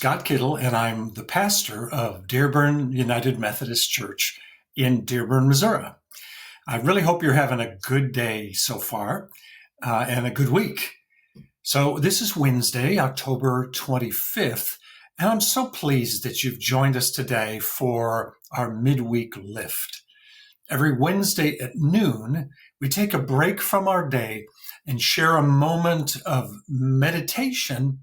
Scott Kittle, and I'm the pastor of Dearborn United Methodist Church in Dearborn, Missouri. I really hope you're having a good day so far and a good week. So this is Wednesday, October 25th, and I'm so pleased that you've joined us today for our Midweek Lift. Every Wednesday at noon, we take a break from our day and share a moment of meditation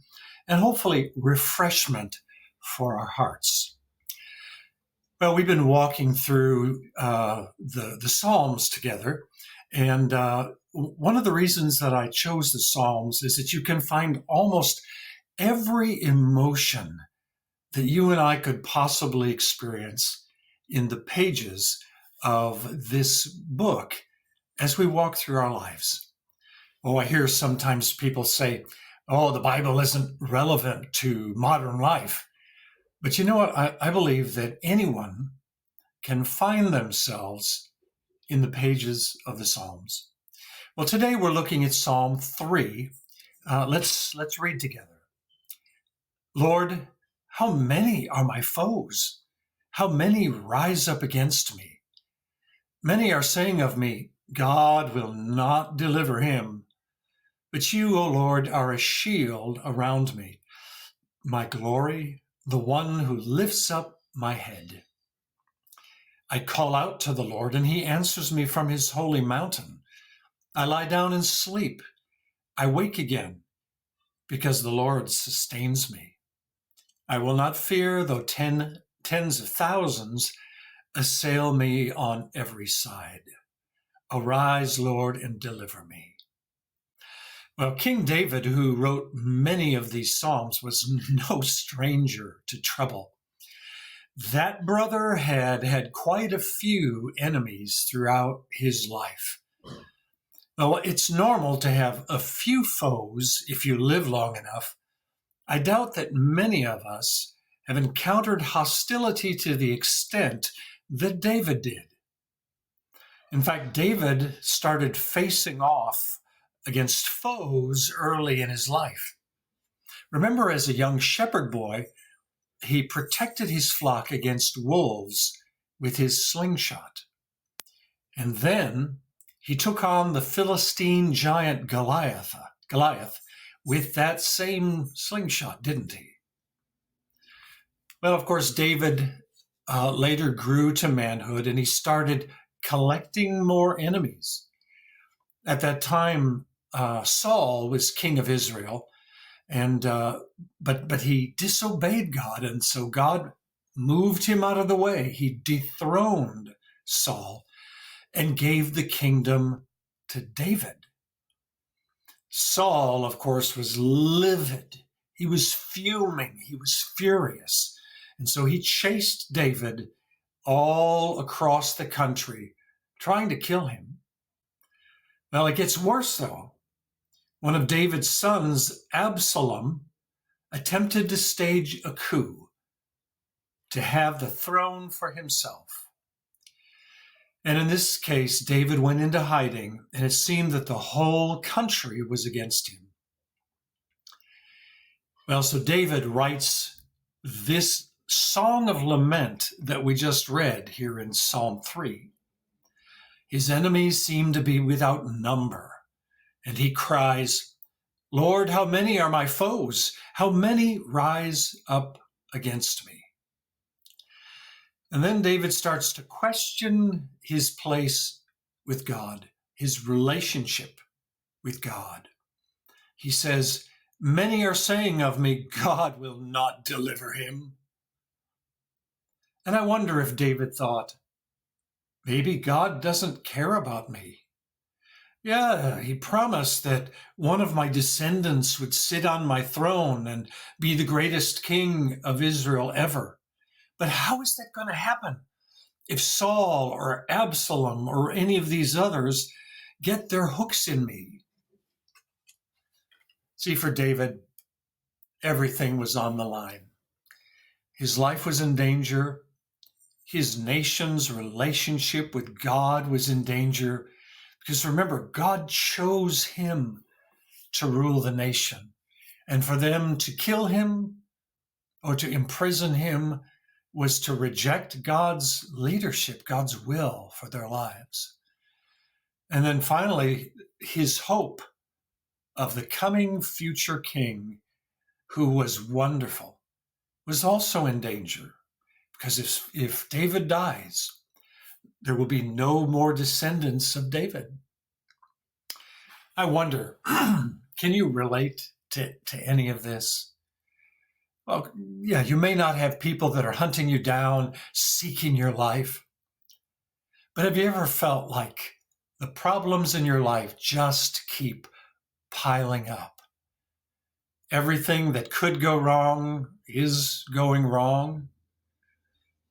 and hopefully refreshment for our hearts. Well, we've been walking through the Psalms together, and one of the reasons that I chose the Psalms is that you can find almost every emotion that you and I could possibly experience in the pages of this book as we walk through our lives. Oh, I hear sometimes people say, oh, the Bible isn't relevant to modern life. But you know what? I believe that anyone can find themselves in the pages of the Psalms. Well, today we're looking at Psalm 3. Let's read together. Lord, how many are my foes? How many rise up against me? Many are saying of me, God will not deliver him. But you, O Lord, are a shield around me, my glory, the one who lifts up my head. I call out to the Lord, and he answers me from his holy mountain. I lie down and sleep. I wake again, because the Lord sustains me. I will not fear, though tens of thousands assail me on every side. Arise, Lord, and deliver me. Well, King David, who wrote many of these Psalms, was no stranger to trouble. That brother had quite a few enemies throughout his life. Well, it's normal to have a few foes if you live long enough. I doubt that many of us have encountered hostility to the extent that David did. In fact, David started facing off against foes early in his life. Remember, as a young shepherd boy, he protected his flock against wolves with his slingshot. And then he took on the Philistine giant Goliath with that same slingshot, didn't he? Well, of course, David later grew to manhood, and he started collecting more enemies. At that time, Saul was king of Israel, and but he disobeyed God, and so God moved him out of the way. He dethroned Saul and gave the kingdom to David. Saul, of course, was livid. He was fuming. He was furious. And so he chased David all across the country, trying to kill him. Well, it gets worse, though. One of David's sons, Absalom, attempted to stage a coup to have the throne for himself. And in this case, David went into hiding, and it seemed that the whole country was against him. Well, so David writes this song of lament that we just read here in Psalm 3. His enemies seem to be without number. And he cries, Lord, how many are my foes? How many rise up against me? And then David starts to question his place with God, his relationship with God. He says, many are saying of me, God will not deliver him. And I wonder if David thought, maybe God doesn't care about me. Yeah, he promised that one of my descendants would sit on my throne and be the greatest king of Israel ever. But how is that going to happen if Saul or Absalom or any of these others get their hooks in me? See, for David, everything was on the line. His life was in danger. His nation's relationship with God was in danger. Because remember, God chose him to rule the nation. And for them to kill him, or to imprison him was to reject God's leadership, God's will for their lives. And then finally, his hope of the coming future king, who was wonderful, was also in danger. Because if David dies, there will be no more descendants of David. I wonder, can you relate to any of this? Well, yeah, you may not have people that are hunting you down, seeking your life. But have you ever felt like the problems in your life just keep piling up? Everything that could go wrong is going wrong.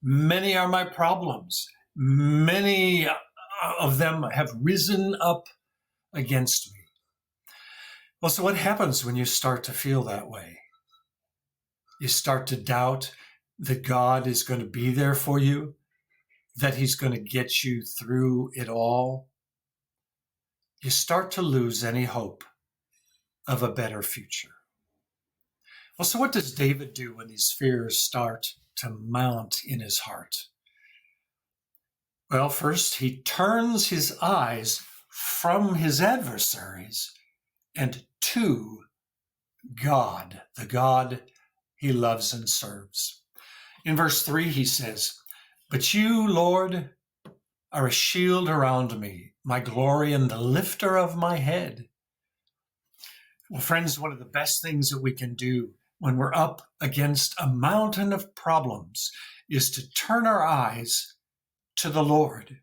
Many are my problems. Many of them have risen up against me. Well, so what happens when you start to feel that way? You start to doubt that God is going to be there for you, that he's going to get you through it all. You start to lose any hope of a better future. Well, so what does David do when these fears start to mount in his heart? Well, first, he turns his eyes from his adversaries and to God, the God he loves and serves. In verse 3, he says, "But you, Lord, are a shield around me, my glory and the lifter of my head." Well, friends, one of the best things that we can do when we're up against a mountain of problems is to turn our eyes to the Lord.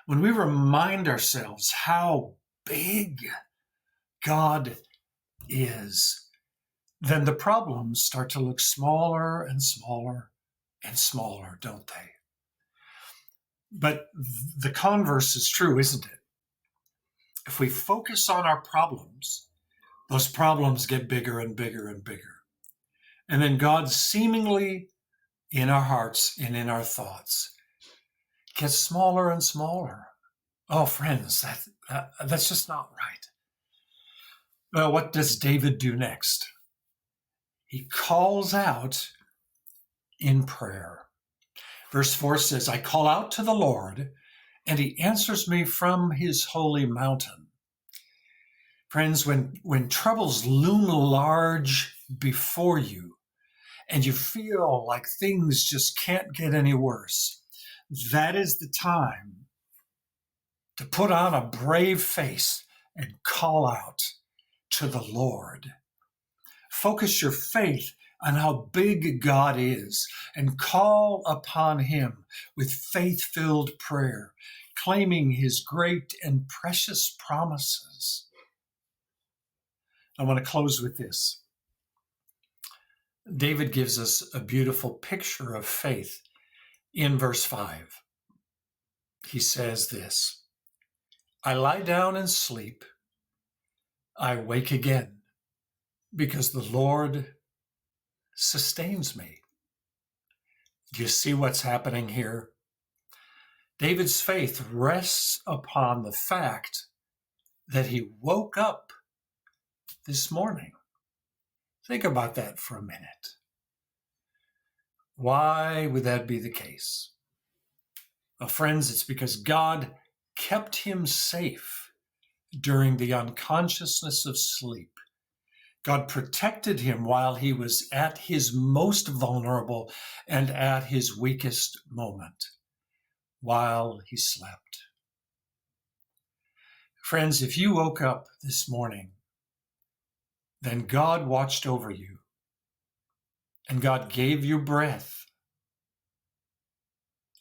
When we remind ourselves how big God is, then the problems start to look smaller and smaller and smaller, don't they? But the converse is true, isn't it? If we focus on our problems, those problems get bigger and bigger and bigger. And then God seemingly in our hearts and in our thoughts gets smaller and smaller. Oh, friends, that's just not right. Well, what does David do next? He calls out in prayer. Verse 4 says, "I call out to the Lord, and he answers me from his holy mountain." Friends, when troubles loom large before you, and you feel like things just can't get any worse, that is the time to put on a brave face and call out to the Lord. Focus your faith on how big God is and call upon him with faith-filled prayer, claiming his great and precious promises. I want to close with this. David gives us a beautiful picture of faith in verse 5. He says this, "I lie down and sleep. I wake again because the Lord sustains me." Do you see what's happening here? David's faith rests upon the fact that he woke up this morning. Think about that for a minute. Why would that be the case? Well, friends, it's because God kept him safe during the unconsciousness of sleep. God protected him while he was at his most vulnerable and at his weakest moment, while he slept. Friends, if you woke up this morning, then God watched over you, and God gave you breath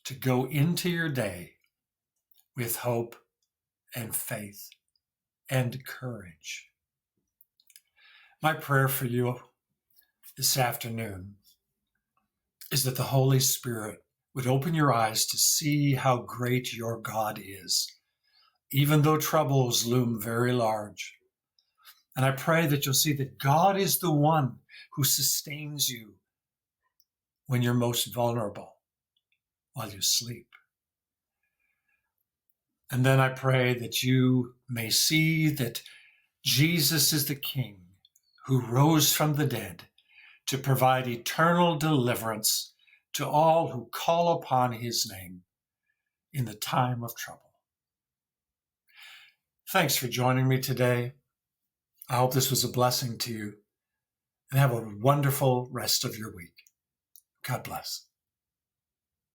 to go into your day with hope and faith and courage. My prayer for you this afternoon is that the Holy Spirit would open your eyes to see how great your God is, even though troubles loom very large. And I pray that you'll see that God is the one who sustains you when you're most vulnerable, while you sleep. And then I pray that you may see that Jesus is the King who rose from the dead to provide eternal deliverance to all who call upon his name in the time of trouble. Thanks for joining me today. I hope this was a blessing to you, and have a wonderful rest of your week. God bless.